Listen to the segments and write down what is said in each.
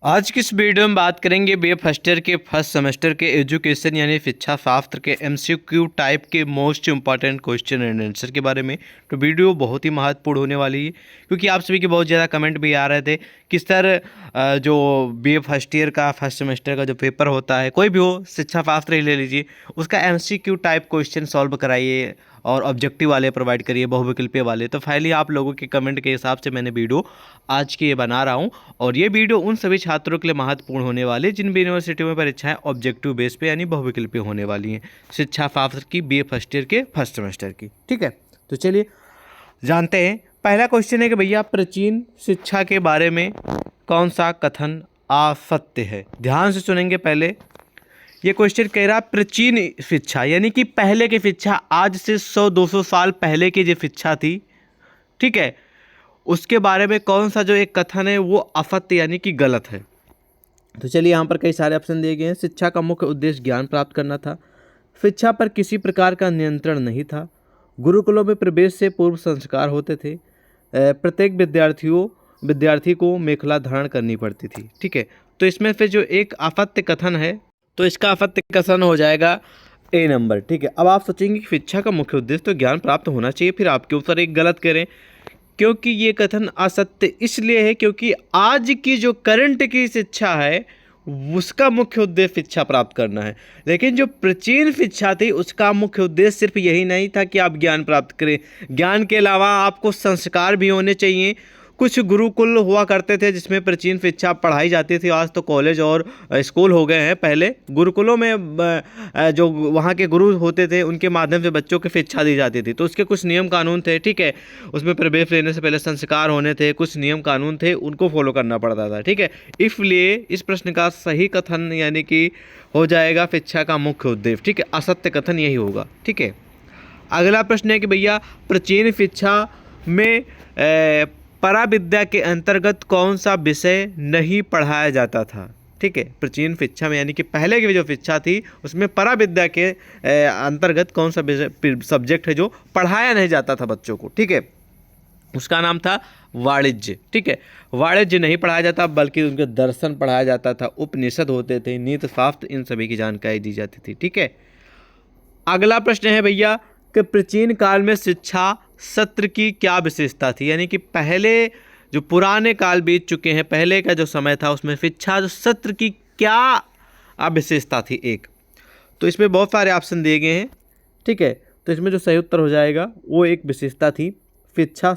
आज की इस वीडियो में बात करेंगे बीए फर्स्ट ईयर के फर्स्ट सेमेस्टर के एजुकेशन यानी शिक्षा शास्त्र के एमसीक्यू टाइप के most important question and answer के बारे में। तो वीडियो बहुत ही महत्वपूर्ण होने वाली है क्योंकि आप सभी के बहुत ज़्यादा कमेंट भी आ रहे थे कि सर जो बीए फर्स्ट ईयर का फर्स्ट सेमेस्टर का जो पेपर होता है, कोई भी हो, शिक्षा शास्त्र ही ले लीजिए, उसका एमसीक्यू टाइप क्वेश्चन सॉल्व कराइए और ऑब्जेक्टिव वाले प्रोवाइड करिए, बहुविकल्पीय वाले। तो फाइनली आप लोगों के कमेंट के हिसाब से मैंने वीडियो आज की ये बना रहा हूँ और ये वीडियो उन सभी छात्रों के लिए महत्वपूर्ण होने वाली है जिन भी यूनिवर्सिटियों में परीक्षाएं ऑब्जेक्टिव बेस पे यानी बहुविकल्पीय होने वाली हैं शिक्षा शास्त्र की बीए फर्स्ट ईयर के फर्स्ट सेमेस्टर की। ठीक है, तो चलिए जानते हैं। पहला क्वेश्चन है कि भैया प्राचीन शिक्षा के बारे में कौन सा कथन असत्य है। ध्यान से सुनेंगे। पहले ये क्वेश्चन कह रहा प्राचीन शिक्षा यानी कि पहले की शिक्षा, आज से 100-200 साल पहले की जो शिक्षा थी, ठीक है, उसके बारे में कौन सा जो एक कथन है वो असत्य यानी कि गलत है। तो चलिए यहाँ पर कई सारे ऑप्शन दिए गए हैं। शिक्षा का मुख्य उद्देश्य ज्ञान प्राप्त करना था। शिक्षा पर किसी प्रकार का नियंत्रण नहीं था। गुरुकुलों में प्रवेश से पूर्व संस्कार होते थे। प्रत्येक विद्यार्थी को मेखला धारण करनी पड़ती थी। ठीक है, तो इसमें से जो एक असत्य कथन है तो इसका असत्य कथन हो जाएगा ए नंबर। ठीक है, अब आप सोचेंगे कि शिक्षा का मुख्य उद्देश्य तो ज्ञान प्राप्त होना चाहिए, फिर आप क्यों सर एक गलत करें। क्योंकि ये कथन असत्य इसलिए है क्योंकि आज की जो करंट की शिक्षा है उसका मुख्य उद्देश्य शिक्षा प्राप्त करना है, लेकिन जो प्राचीन शिक्षा थी उसका मुख्य उद्देश्य सिर्फ यही नहीं था कि आप ज्ञान प्राप्त करें। ज्ञान के अलावा आपको संस्कार भी होने चाहिए। कुछ गुरुकुल हुआ करते थे जिसमें प्राचीन शिक्षा पढ़ाई जाती थी, आज तो कॉलेज और स्कूल हो गए हैं। पहले गुरुकुलों में जो वहाँ के गुरु होते थे उनके माध्यम से बच्चों की शिक्षा दी जाती थी, तो उसके कुछ नियम कानून थे। ठीक है, उसमें प्रवेश लेने से पहले संस्कार होने थे, कुछ नियम कानून थे, उनको फॉलो करना पड़ता था। ठीक है, इसलिए इस प्रश्न का सही कथन यानी कि हो जाएगा शिक्षा का मुख्य उद्देश्य। ठीक है, असत्य कथन यही होगा। ठीक है, अगला प्रश्न है कि भैया प्राचीन शिक्षा में पराविद्या के अंतर्गत कौन सा विषय नहीं पढ़ाया जाता था। ठीक है, प्राचीन शिक्षा में यानी कि पहले की जो शिक्षा थी उसमें पराविद्या के अंतर्गत कौन सा सब्जेक्ट है जो पढ़ाया नहीं जाता था बच्चों को। ठीक है, उसका नाम था वाणिज्य। ठीक है, वाणिज्य नहीं पढ़ाया जाता बल्कि उनके दर्शन पढ़ाया जाता था, उपनिषद होते थे, नीति शास्त्र, इन सभी की जानकारी दी जाती थी। ठीक है, अगला प्रश्न है भैया कि प्राचीन काल में शिक्षा सत्र की क्या विशेषता थी। यानी कि पहले जो पुराने काल बीत चुके हैं, पहले का जो समय था उसमें शिक्षा जो सत्र की क्या विशेषता थी एक। तो इसमें बहुत सारे ऑप्शन दिए गए हैं। ठीक है, तो इसमें जो सही उत्तर हो जाएगा वो एक विशेषता थी शिक्षा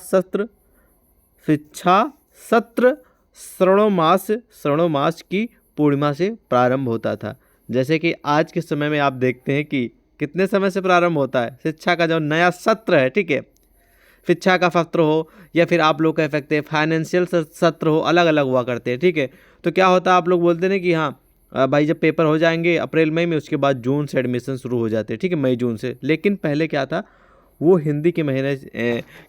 सत्र श्रावण मास की पूर्णिमा से प्रारंभ होता था। जैसे कि आज के समय में आप देखते हैं कि कितने समय से प्रारंभ होता है शिक्षा का जो नया सत्र है। ठीक है, शिक्षा का सत्र हो या फिर आप लोग कह सकते हैं फाइनेंशियल सत्र हो, अलग अलग हुआ करते हैं। ठीक है, तो क्या होता है आप लोग बोलते हैं कि हाँ भाई जब पेपर हो जाएंगे अप्रैल मई में, उसके बाद जून से एडमिशन शुरू हो जाते हैं। ठीक है, मई जून से। लेकिन पहले क्या था, वो हिंदी के महीने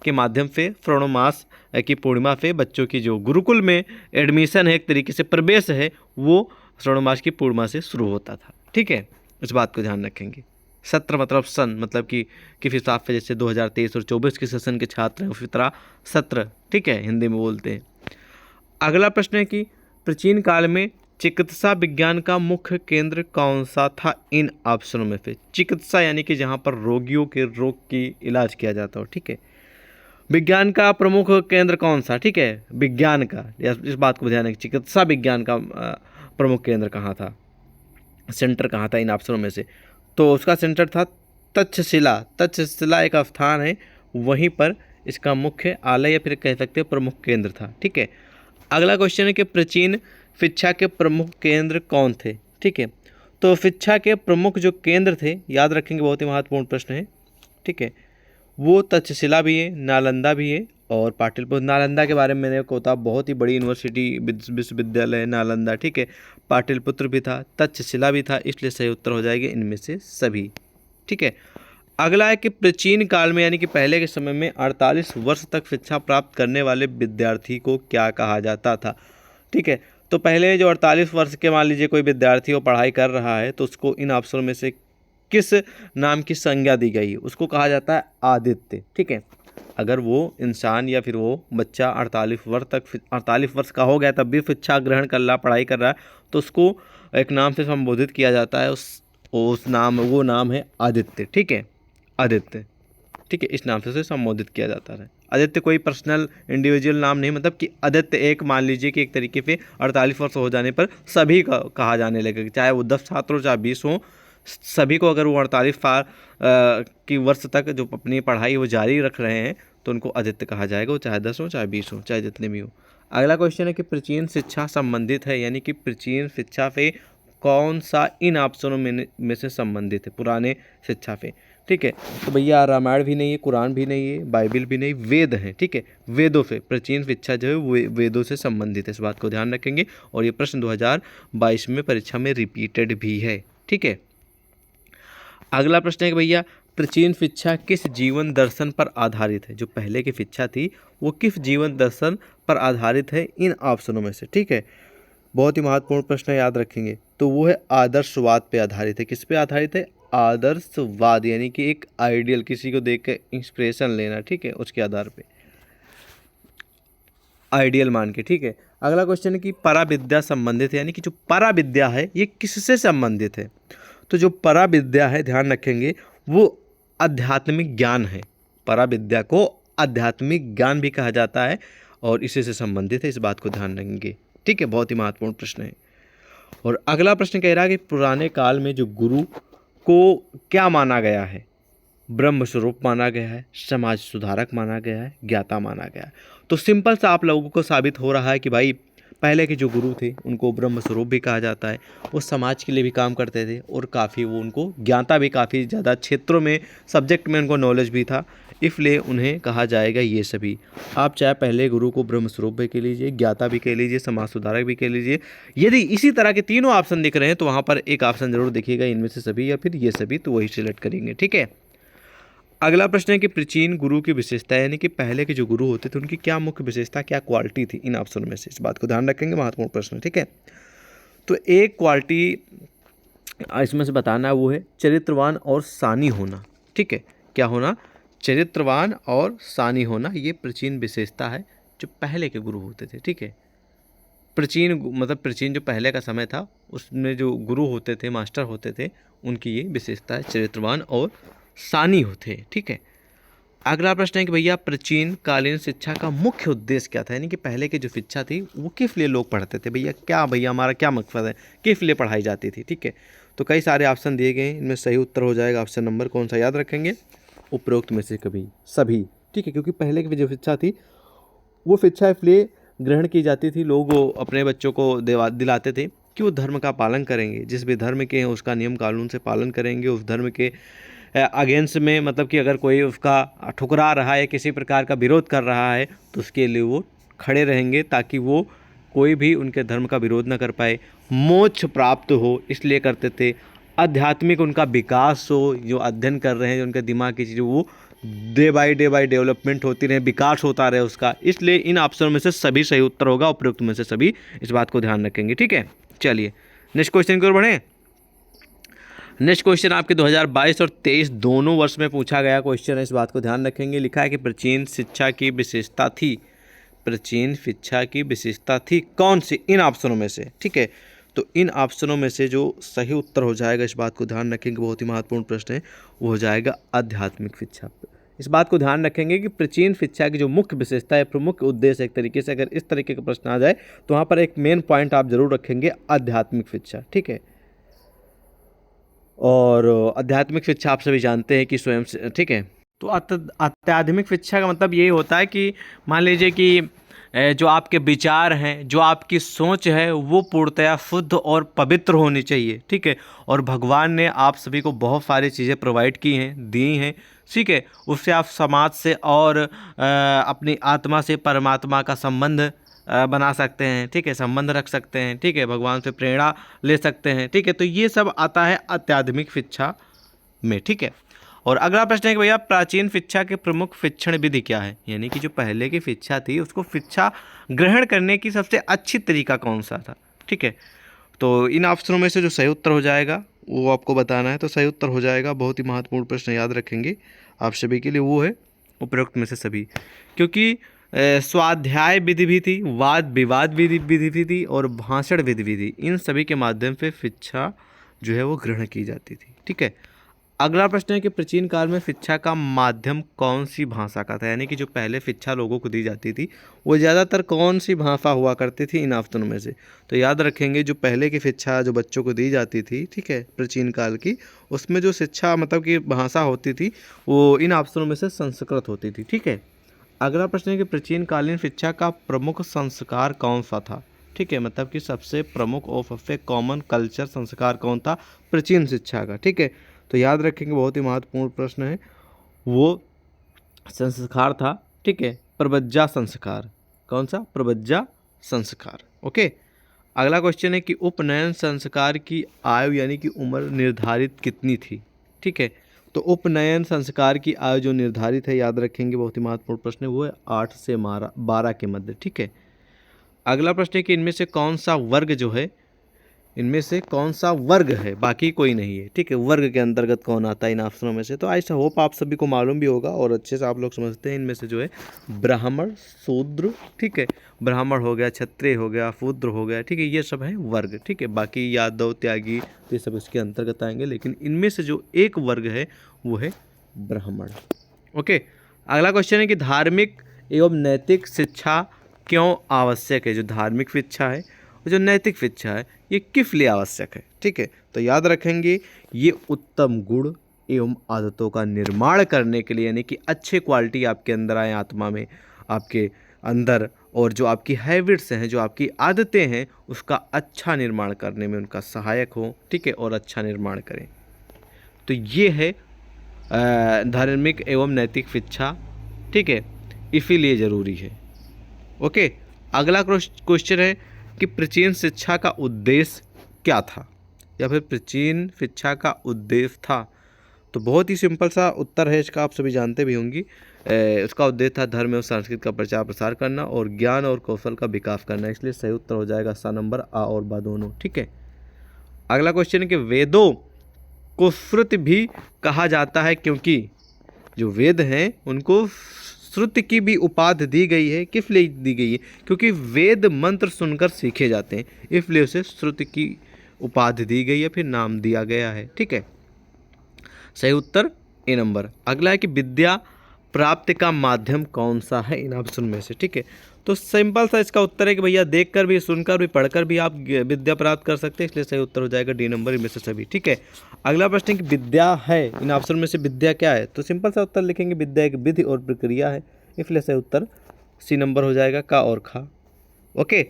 के माध्यम से श्रावण मास की पूर्णिमा से बच्चों की जो गुरुकुल में एडमिशन है, एक तरीके से प्रवेश है, वो श्रावण मास की पूर्णिमा से शुरू होता था। ठीक है, इस बात को ध्यान रखेंगे। सत्र मतलब सन, मतलब कि किस हिसाब से जैसे 2023 और 24 के सेशन के छात्र हैं उसी तरह सत्र, ठीक है, हिंदी में बोलते हैं। अगला प्रश्न है कि प्राचीन काल में चिकित्सा विज्ञान का मुख्य केंद्र कौन सा था इन ऑप्शनों में से। चिकित्सा यानी कि जहाँ पर रोगियों के रोग की इलाज किया जाता हो। ठीक है, विज्ञान का प्रमुख केंद्र कौन सा। ठीक है, विज्ञान का, इस बात को ध्यान रखें, चिकित्सा विज्ञान का प्रमुख केंद्र कहाँ था, सेंटर कहाँ था इन ऑप्शनों में से। तो उसका सेंटर था तक्षशिला एक स्थान है, वहीं पर इसका मुख्य आलय या फिर कह सकते हैं प्रमुख केंद्र था। ठीक है, अगला क्वेश्चन है कि प्राचीन शिक्षा के प्रमुख केंद्र कौन थे। ठीक है, तो शिक्षा के प्रमुख जो केंद्र थे, याद रखेंगे, बहुत ही महत्वपूर्ण प्रश्न है। ठीक है, वो तक्षशिला भी है, नालंदा भी है और पाटलिपुत्र। नालंदा के बारे में मैंने को था, बहुत ही बड़ी यूनिवर्सिटी विश्वविद्यालय है नालंदा। ठीक है, पाटलिपुत्र भी था, तक्षशिला भी था, इसलिए सही उत्तर हो जाएगा इनमें से सभी। ठीक है, अगला है कि प्राचीन काल में यानी कि पहले के समय में 48 वर्ष तक शिक्षा प्राप्त करने वाले विद्यार्थी को क्या कहा जाता था। ठीक है, तो पहले जो 48 वर्ष के मान लीजिए कोई विद्यार्थी वो पढ़ाई कर रहा है तो उसको इन ऑप्शनों में से किस नाम की संज्ञा दी गई है, उसको कहा जाता है आदित्य। ठीक है, अगर वो इंसान या फिर वो बच्चा 48 वर्ष का हो गया तब भी शिक्षा ग्रहण कर रहा, पढ़ाई कर रहा है, तो उसको एक नाम से संबोधित किया जाता है। वो नाम है आदित्य। ठीक है, आदित्य। ठीक है, इस नाम से उसे संबोधित किया जाता है। आदित्य कोई पर्सनल इंडिविजुअल नाम नहीं, मतलब कि आदित्य एक, मान लीजिए कि एक तरीके से 48 वर्ष हो जाने पर सभी का कहा जाने लगेगा, चाहे वो 10 छात्र हो चाहे 20 हो, सभी को अगर वो 48 साल की वर्ष तक जो अपनी पढ़ाई वो जारी रख रहे हैं तो उनको आदित्य कहा जाएगा, वो चाहे 10 हो चाहे 20 हो चाहे जितने भी हो। अगला क्वेश्चन है कि प्राचीन शिक्षा संबंधित है, यानी कि प्राचीन शिक्षा से कौन सा इन ऑप्शनों में से संबंधित है, पुराने शिक्षा से। ठीक है, तो भैया रामायण भी नहीं है, कुरान भी नहीं है, बाइबल भी नहीं, वेद हैं। ठीक है, वेदों से प्राचीन शिक्षा जो है वो वेदों से संबंधित है, इस बात को ध्यान रखेंगे। और ये प्रश्न 2022 में परीक्षा में रिपीटेड भी है। ठीक है, अगला प्रश्न है कि भैया प्राचीन शिक्षा किस जीवन दर्शन पर आधारित है। जो पहले की शिक्षा थी वो किस जीवन दर्शन पर आधारित है इन ऑप्शनों में से। ठीक है, बहुत ही महत्वपूर्ण प्रश्न है, याद रखेंगे। तो वो है आदर्शवाद पे आधारित है। किस पे आधारित है? आदर्शवाद, यानी कि एक आइडियल, किसी को देख के इंस्पिरेशन लेना। ठीक है, उसके आधार पे आइडियल मान के। ठीक है, अगला क्वेश्चन है कि पराविद्या संबंधित है, यानी कि जो पराविद्या है ये किससे संबंधित है। तो जो पराविद्या है, ध्यान रखेंगे, वो आध्यात्मिक ज्ञान है। पराविद्या को आध्यात्मिक ज्ञान भी कहा जाता है और इसी से संबंधित है, इस बात को ध्यान रखेंगे। ठीक है, बहुत ही महत्वपूर्ण प्रश्न है। और अगला प्रश्न कह रहा है कि पुराने काल में जो गुरु को क्या माना गया है। ब्रह्म स्वरूप माना गया है, समाज सुधारक माना गया है, ज्ञाता माना गया है। तो सिंपल सा आप लोगों को साबित हो रहा है कि भाई पहले के जो गुरु थे उनको ब्रह्म स्वरूप भी कहा जाता है, वो समाज के लिए भी काम करते थे और काफ़ी वो उनको ज्ञाता भी, काफ़ी ज़्यादा क्षेत्रों में, सब्जेक्ट में उनको नॉलेज भी था, इसलिए उन्हें कहा जाएगा ये सभी। आप चाहे पहले गुरु को ब्रह्म स्वरूप भी कह लीजिए, ज्ञाता भी कह लीजिए, समाज सुधारक भी कह लीजिए। यदि इसी तरह के तीनों ऑप्शन दिख रहे हैं तो वहाँ पर एक ऑप्शन जरूर दिखेगा इनमें से सभी या फिर ये सभी, तो वही सिलेक्ट करेंगे। ठीक है, अगला प्रश्न है कि प्राचीन गुरु की विशेषता, यानी कि पहले के जो गुरु होते थे उनकी क्या मुख्य विशेषता, क्या क्वालिटी थी इन ऑप्शन में से, इस बात को ध्यान रखेंगे, महत्वपूर्ण प्रश्न। ठीक है, तो एक क्वालिटी इसमें से बताना है, वो है चरित्रवान और सानी होना। ठीक है, क्या होना? चरित्रवान और सानी होना, ये प्राचीन विशेषता है जो पहले के गुरु होते थे। ठीक है, प्राचीन मतलब प्राचीन जो पहले का समय था उसमें जो गुरु होते थे, मास्टर होते थे, उनकी ये विशेषता है, चरित्रवान और सानी होते हैं। ठीक है, अगला प्रश्न है कि भैया प्राचीन कालीन शिक्षा का मुख्य उद्देश्य क्या था, यानी कि पहले की जो शिक्षा थी वो किस लिए लोग पढ़ते थे। भैया हमारा क्या मकसद है, किस लिए पढ़ाई जाती थी। ठीक है, तो कई सारे ऑप्शन दिए गए हैं, इनमें सही उत्तर हो जाएगा ऑप्शन नंबर कौन सा, याद रखेंगे, उपरोक्त में से कभी सभी। ठीक है, क्योंकि पहले की जो शिक्षा थी वो शिक्षा इसलिए ग्रहण की जाती थी, लोग अपने बच्चों को दिलाते थे कि वो धर्म का पालन करेंगे, जिस भी धर्म के हैं उसका नियम कानून से पालन करेंगे, उस धर्म के अगेंस्ट में, मतलब कि अगर कोई उसका ठुकरा रहा है, किसी प्रकार का विरोध कर रहा है तो उसके लिए वो खड़े रहेंगे, ताकि वो कोई भी उनके धर्म का विरोध ना कर पाए, मोक्ष प्राप्त हो, इसलिए करते थे। आध्यात्मिक उनका विकास हो, जो अध्ययन कर रहे हैं, जो उनके दिमाग की चीज़ें वो डे बाय डेवलपमेंट होती रहे, विकास होता रहे उसका, इसलिए इन ऑप्शनों में से सभी सही उत्तर होगा, उपयुक्त में से सभी, इस बात को ध्यान रखेंगे। ठीक है, चलिए नेक्स्ट क्वेश्चन की ओर बढ़ें। नेक्स्ट क्वेश्चन आपके 2022 और 23 दोनों वर्ष में पूछा गया क्वेश्चन है, इस बात को ध्यान रखेंगे। लिखा है कि प्राचीन शिक्षा की विशेषता थी, प्राचीन शिक्षा की विशेषता थी कौन सी इन ऑप्शनों में से। ठीक है, तो इन ऑप्शनों में से जो सही उत्तर हो जाएगा, इस बात को ध्यान रखेंगे, बहुत ही महत्वपूर्ण प्रश्न है, वो हो जाएगा आध्यात्मिक शिक्षा। इस बात को ध्यान रखेंगे कि प्राचीन शिक्षा की जो मुख्य विशेषता है, प्रमुख उद्देश्य, एक तरीके से अगर इस तरीके का प्रश्न आ जाए तो वहाँ पर एक मेन पॉइंट आप जरूर रखेंगे, आध्यात्मिक शिक्षा। ठीक है, और आध्यात्मिक शिक्षा आप सभी जानते हैं कि स्वयं से, ठीक है, तो आध्यात्मिक शिक्षा का मतलब ये होता है कि मान लीजिए कि जो आपके विचार हैं, जो आपकी सोच है, वो पूर्णतया शुद्ध और पवित्र होनी चाहिए। ठीक है, और भगवान ने आप सभी को बहुत सारी चीज़ें प्रोवाइड की हैं, दी हैं। ठीक है, उससे आप समाज से और अपनी आत्मा से परमात्मा का संबंध बना सकते हैं। ठीक है, संबंध रख सकते हैं। ठीक है, भगवान से प्रेरणा ले सकते हैं। ठीक है, तो ये सब आता है आध्यात्मिक शिक्षा में। ठीक है, और अगला प्रश्न है कि भैया प्राचीन शिक्षा के प्रमुख शिक्षण विधि क्या है, यानी कि जो पहले की शिक्षा थी उसको शिक्षा ग्रहण करने की सबसे अच्छी तरीका कौन सा था। ठीक है, तो इन ऑप्शनों में से जो सही उत्तर हो जाएगा वो आपको बताना है, तो सही उत्तर हो जाएगा, बहुत ही महत्वपूर्ण प्रश्न, याद रखेंगे आप सभी के लिए, वो है उपरोक्त में से सभी, क्योंकि स्वाध्याय विधि भी थी, वाद विवाद विधि भी थी और भाषण विधि भी थी। इन सभी के माध्यम से शिक्षा जो है वो ग्रहण की जाती थी। ठीक है, अगला प्रश्न है कि प्राचीन काल में शिक्षा का माध्यम कौन सी भाषा का था, यानी कि जो पहले शिक्षा लोगों को दी जाती थी वो ज़्यादातर कौन सी भाषा हुआ करती थी इन ऑप्शनों में से। तो याद रखेंगे जो पहले की शिक्षा जो बच्चों को दी जाती थी, ठीक है, प्राचीन काल की, उसमें जो शिक्षा मतलब कि भाषा होती थी वो इन ऑप्शनों में से संस्कृत होती थी। ठीक है, अगला प्रश्न है कि प्राचीन कालीन शिक्षा का प्रमुख संस्कार कौन सा था। ठीक है, मतलब कि सबसे प्रमुख और सबसे कॉमन कल्चर संस्कार कौन था प्राचीन शिक्षा का। ठीक है, तो याद रखेंगे बहुत ही महत्वपूर्ण प्रश्न है, वो संस्कार था, ठीक है, प्रवज्जा संस्कार। कौन सा? प्रवज्जा संस्कार। ओके, अगला क्वेश्चन है कि उपनयन संस्कार की आयु यानी कि उम्र निर्धारित कितनी थी। ठीक है, तो उपनयन संस्कार की आयु जो निर्धारित है, याद रखेंगे बहुत ही महत्वपूर्ण प्रश्न है, वो है 8 से 12 के मध्य। ठीक है, अगला प्रश्न है कि इनमें से कौन सा वर्ग जो है, इनमें से कौन सा वर्ग है, बाकी कोई नहीं है। ठीक है, वर्ग के अंतर्गत कौन आता है इन ऑप्शनों में से। तो आई होप आप सभी को मालूम भी होगा और अच्छे से आप लोग समझते हैं। इनमें से जो है ब्राह्मण, शूद्र, ठीक है, ब्राह्मण हो गया, क्षत्रिय हो गया, शूद्र हो गया, ठीक है, ये सब है वर्ग। ठीक है, बाकी यादव, त्यागी, ये सब इसके अंतर्गत आएंगे, लेकिन इनमें से जो एक वर्ग है वो है ब्राह्मण। ओके, अगला क्वेश्चन है कि धार्मिक एवं नैतिक शिक्षा क्यों आवश्यक है। जो धार्मिक शिक्षा है और जो नैतिक शिक्षा है ये किस लिए आवश्यक है। ठीक है, तो याद रखेंगे ये उत्तम गुण एवं आदतों का निर्माण करने के लिए, यानी कि अच्छे क्वालिटी आपके अंदर आए, आत्मा में, आपके अंदर, और जो आपकी हैबिट्स हैं, जो आपकी आदतें हैं, उसका अच्छा निर्माण करने में उनका सहायक हो। ठीक है, और अच्छा निर्माण करें। तो ये है धार्मिक एवं नैतिक शिक्षा। ठीक है, इसीलिए ज़रूरी है। ओके, अगला क्वेश्चन है कि प्राचीन शिक्षा का उद्देश्य क्या था, या फिर प्राचीन शिक्षा का उद्देश्य था। तो बहुत ही सिंपल सा उत्तर है इसका, आप सभी जानते भी होंगी। उसका उद्देश्य था धर्म एवं संस्कृति का प्रचार प्रसार करना और ज्ञान और कौशल का विकास करना। इसलिए सही उत्तर हो जाएगा सा नंबर, आ और बा दोनों। ठीक है, अगला क्वेश्चन है कि वेदों को श्रुति भी कहा जाता है क्योंकि जो वेद हैं उनको श्रुति की भी उपाधि दी गई है। किस लिए दी गई है? क्योंकि वेद मंत्र सुनकर सीखे जाते हैं, इसलिए उसे श्रुति की उपाधि दी गई है, फिर नाम दिया गया है। ठीक है, सही उत्तर ए नंबर। अगला है कि विद्या प्राप्ति का माध्यम कौन सा है इन ऑप्शन में से। ठीक है, तो सिंपल सा इसका उत्तर है कि भैया देखकर भी, सुनकर भी, पढ़कर भी आप विद्या प्राप्त कर सकते हैं, इसलिए सही उत्तर हो जाएगा डी नंबर, इनमें से सभी। ठीक है, अगला प्रश्न है कि विद्या है, इन ऑप्शन में से विद्या क्या है। तो सिंपल सा उत्तर लिखेंगे विद्या एक विधि और प्रक्रिया है, इसलिए सही उत्तर सी नंबर हो जाएगा, का और खा। ओके,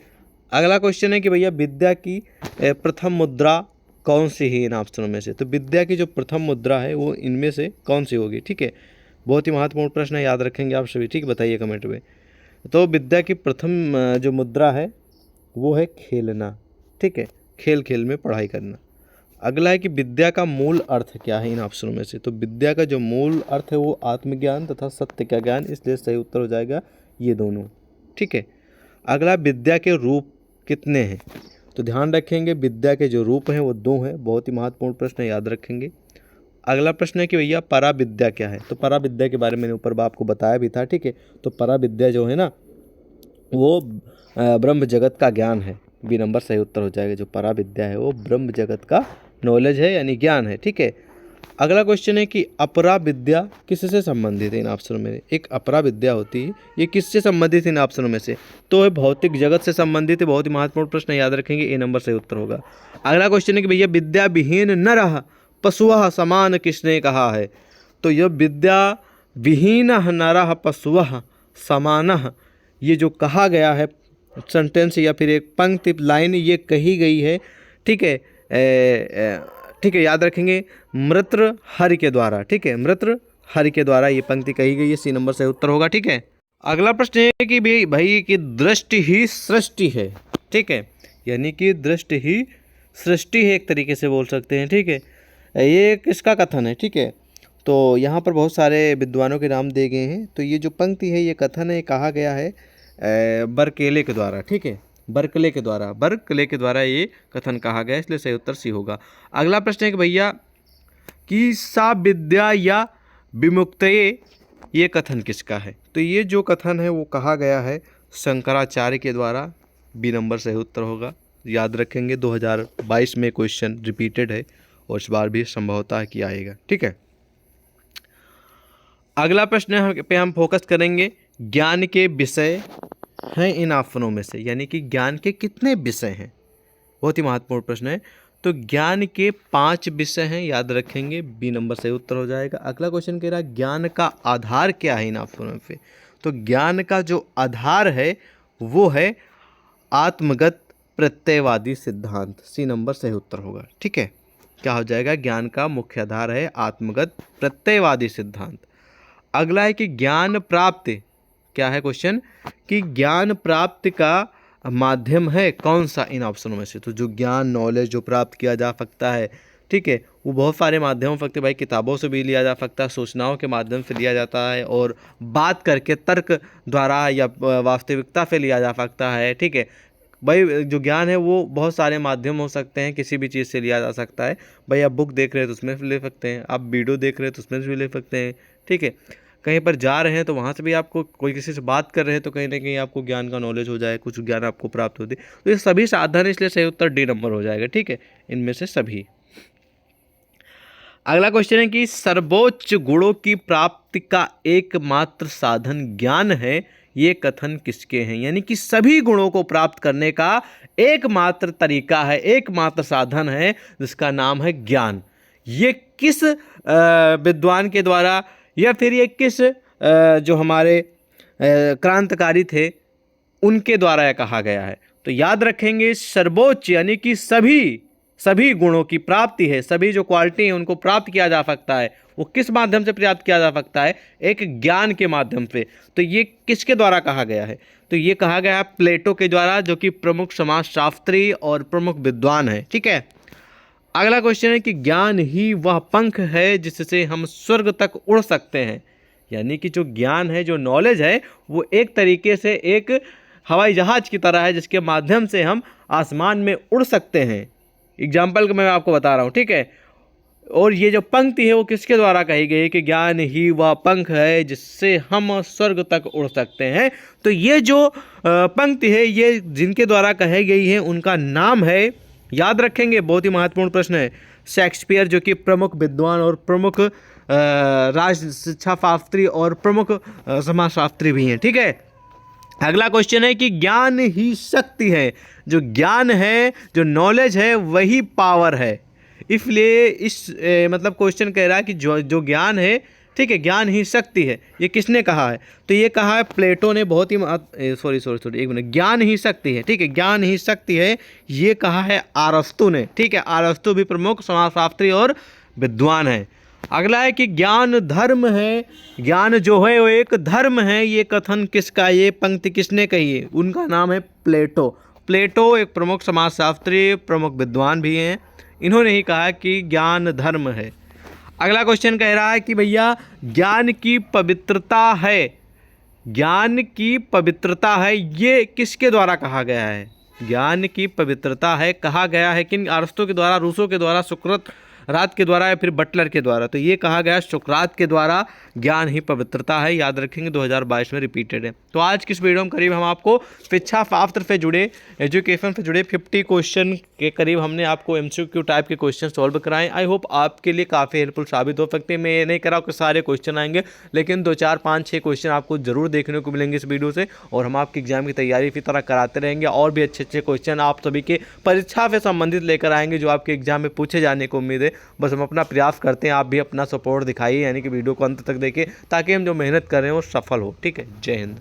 अगला क्वेश्चन है कि भैया विद्या की प्रथम मुद्रा कौन सी है इन ऑप्शनों में से। तो विद्या की जो प्रथम मुद्रा है वो इनमें से कौन सी होगी। ठीक है, बहुत ही महत्वपूर्ण प्रश्न है, याद रखेंगे आप सभी। ठीक, बताइए कमेंट में। तो विद्या की प्रथम जो मुद्रा है वो है खेलना। ठीक है, खेल खेल में पढ़ाई करना। अगला है कि विद्या का मूल अर्थ क्या है इन ऑप्शनों में से। तो विद्या का जो मूल अर्थ है वो आत्मज्ञान तथा सत्य का ज्ञान, इसलिए सही उत्तर हो जाएगा ये दोनों। ठीक है, अगला विद्या के रूप कितने हैं। तो ध्यान रखेंगे विद्या के जो रूप हैं वो 2 हैं। बहुत ही महत्वपूर्ण प्रश्न है, याद रखेंगे। अगला प्रश्न है कि भैया परा विद्या क्या है। तो परा विद्या के बारे में मैंने ऊपर आपको बताया भी था। ठीक है, तो परा विद्या जो है ना वो ब्रह्म जगत का ज्ञान है, बी नंबर सही उत्तर हो जाएगा। जो परा विद्या है वो ब्रह्म जगत का नॉलेज है, यानी ज्ञान है। ठीक है, अगला क्वेश्चन है कि अपरा विद्या किससे संबंधित है इन ऑप्शनों में। एक अपरा विद्या होती है, ये किससे संबंधित है इन ऑप्शनों में से। तो है भौतिक जगत से संबंधित है। बहुत ही महत्वपूर्ण प्रश्न, याद रखेंगे, ए नंबर सही उत्तर होगा। अगला क्वेश्चन है कि भैया विद्या विहीन न रह पशुः समान किसने कहा है। तो यह विद्या विहीन नरः पशुः समानः, ये जो कहा गया है सेंटेंस या फिर एक पंक्ति लाइन ये कही गई है। ठीक है, ठीक है, याद रखेंगे मृत्र हरि के द्वारा। ठीक है, मृत्र हरि के द्वारा ये पंक्ति कही गई है, सी नंबर से उत्तर होगा। ठीक है, अगला प्रश्न है कि भाई कि दृष्टि ही सृष्टि है। ठीक है, यानी कि दृष्टि ही सृष्टि है, एक तरीके से बोल सकते हैं। ठीक है, ये किसका कथन है। ठीक है, तो यहाँ पर बहुत सारे विद्वानों के नाम दिए गए हैं। तो ये जो पंक्ति है, ये कथन है, कहा गया है बर्कले के द्वारा। ठीक है, बर्कले के द्वारा ये कथन कहा गया, इसलिए सही उत्तर सी होगा। अगला प्रश्न है कि भैया कि सा विद्या या विमुक्तये ये कथन किसका है? तो ये जो कथन है वो कहा गया है शंकराचार्य के द्वारा। बी नंबर सही उत्तर होगा। याद रखेंगे 2022 में क्वेश्चन रिपीटेड है और इस बार भी संभवतः कि आएगा। ठीक है, अगला प्रश्न पे हम फोकस करेंगे। ज्ञान के विषय हैं इन ऑप्शनों में से, यानी कि ज्ञान के कितने विषय हैं? बहुत ही महत्वपूर्ण प्रश्न है। तो ज्ञान के 5 विषय हैं, याद रखेंगे। बी नंबर सही उत्तर हो जाएगा। अगला क्वेश्चन कह रहा है ज्ञान का आधार क्या है इन ऑप्शनों में? तो ज्ञान का जो आधार है वो है आत्मगत प्रत्ययवादी सिद्धांत। सी नंबर सही उत्तर होगा। ठीक है, क्या हो जाएगा? ज्ञान का मुख्य आधार है आत्मगत प्रत्ययवादी सिद्धांत। अगला है कि ज्ञान प्राप्ति क्या है? क्वेश्चन कि ज्ञान प्राप्ति का माध्यम है कौन सा इन ऑप्शनों में से? तो जो ज्ञान नॉलेज जो प्राप्त किया जा सकता है, ठीक है, वो बहुत सारे माध्यमों से भाई, किताबों से भी लिया जा सकता है, सूचनाओं के माध्यम से लिया जाता है, और बात करके तर्क द्वारा या वास्तविकता से लिया जा सकता है। ठीक है भाई, जो ज्ञान है वो बहुत सारे माध्यम हो सकते हैं, किसी भी चीज़ से लिया जा सकता है। भाई आप बुक देख रहे हैं तो उसमें से ले सकते हैं, आप वीडियो देख रहे हैं तो उसमें से भी ले सकते हैं। ठीक है, कहीं पर जा रहे हैं तो वहाँ से भी आपको, कोई किसी से बात कर रहे हैं तो कहीं ना कहीं आपको ज्ञान का नॉलेज हो जाए, कुछ ज्ञान आपको प्राप्त होती है। तो ये सभी साधन, इसलिए सही उत्तर डी नंबर हो जाएगा। ठीक है, इनमें से सभी। अगला क्वेश्चन है कि सर्वोच्च गुणों की प्राप्ति का एकमात्र साधन ज्ञान है, ये कथन किसके हैं? यानी कि सभी गुणों को प्राप्त करने का एकमात्र तरीका है, एकमात्र साधन है, जिसका नाम है ज्ञान। ये किस विद्वान के द्वारा, या फिर ये किस जो हमारे क्रांतिकारी थे उनके द्वारा यह कहा गया है? तो याद रखेंगे सर्वोच्च यानी कि सभी गुणों की प्राप्ति है, सभी जो क्वालिटी है उनको प्राप्त किया जा सकता है। वो किस माध्यम से प्राप्त किया जा सकता है? एक ज्ञान के माध्यम से। तो ये किसके द्वारा कहा गया है? तो ये कहा गया है प्लेटो के द्वारा, जो कि प्रमुख समाजशास्त्री और प्रमुख विद्वान है। ठीक है, अगला क्वेश्चन है कि ज्ञान ही वह पंख है जिससे हम स्वर्ग तक उड़ सकते हैं। यानी कि जो ज्ञान है, जो नॉलेज है, वो एक तरीके से एक हवाई जहाज की तरह है, जिसके माध्यम से हम आसमान में उड़ सकते हैं। एग्जाम्पल मैं आपको बता रहा हूँ। ठीक है, और ये जो पंक्ति है वो किसके द्वारा कही गई है? कि ज्ञान ही वह पंख है जिससे हम स्वर्ग तक उड़ सकते हैं। तो ये जो पंक्ति है, ये जिनके द्वारा कही गई है उनका नाम है, याद रखेंगे, बहुत ही महत्वपूर्ण प्रश्न है, शेक्सपियर, जो कि प्रमुख विद्वान और प्रमुख राज शिक्षा शास्त्री और प्रमुख समाजशास्त्री भी हैं। ठीक है, अगला क्वेश्चन है कि ज्ञान ही शक्ति है। जो ज्ञान है, जो नॉलेज है, वही पावर है। इसलिए इस मतलब क्वेश्चन कह रहा है कि जो ज्ञान है, ठीक है, ज्ञान ही शक्ति है। ये किसने कहा है? तो ये कहा है प्लेटो ने। बहुत ही सॉरी एक मिनट, ज्ञान ही शक्ति है। ठीक है, ज्ञान ही शक्ति है, ये कहा है अरस्तु ने। ठीक है, अरस्तु भी प्रमुख समाजशास्त्री और विद्वान है। अगला है कि ज्ञान धर्म है। ज्ञान जो है वो एक धर्म है, ये कथन किसका, ये पंक्ति किसने कही है? उनका नाम है प्लेटो। प्लेटो एक प्रमुख समाजशास्त्री, प्रमुख विद्वान भी हैं। इन्होंने ही कहा कि ज्ञान धर्म है। अगला क्वेश्चन कह रहा है कि भैया ज्ञान की पवित्रता है, ज्ञान की पवित्रता है, ये किसके द्वारा कहा गया है? ज्ञान की पवित्रता है कहा गया है किन? अरस्तु के द्वारा, रूसो के द्वारा, सुकरात के द्वारा, या फिर बटलर के द्वारा? तो ये कहा गया सुकरात के द्वारा ज्ञान ही पवित्रता है। याद रखेंगे 2022 में रिपीटेड है। तो आज की इस वीडियो में करीब हम आपको शिक्षा शास्त्र से जुड़े, एजुकेशन से जुड़े 50 क्वेश्चन के करीब हमने आपको MCQ टाइप के क्वेश्चन सॉल्व कराएं। आई होप आपके लिए काफ़ी हेल्पफुल साबित हो सकते हैं। मैं ये नहीं कह रहा हूँ कि सारे क्वेश्चन आएंगे, लेकिन 2, 4, 5, 6 क्वेश्चन आपको जरूर देखने को मिलेंगे इस वीडियो से, और हम आपकी एग्जाम की तैयारी इसी तरह कराते रहेंगे। और भी अच्छे अच्छे क्वेश्चन आप सभी के परीक्षा से संबंधित लेकर आएंगे, जो आपके एग्जाम में पूछे जाने को उम्मीद है। बस हम अपना प्रयास करते हैं, आप भी अपना सपोर्ट दिखाइए, यानी कि वीडियो को अंत तक देखिए, ताकि हम जो मेहनत कर रहे हैं वो सफल हो। ठीक है, जय हिंद।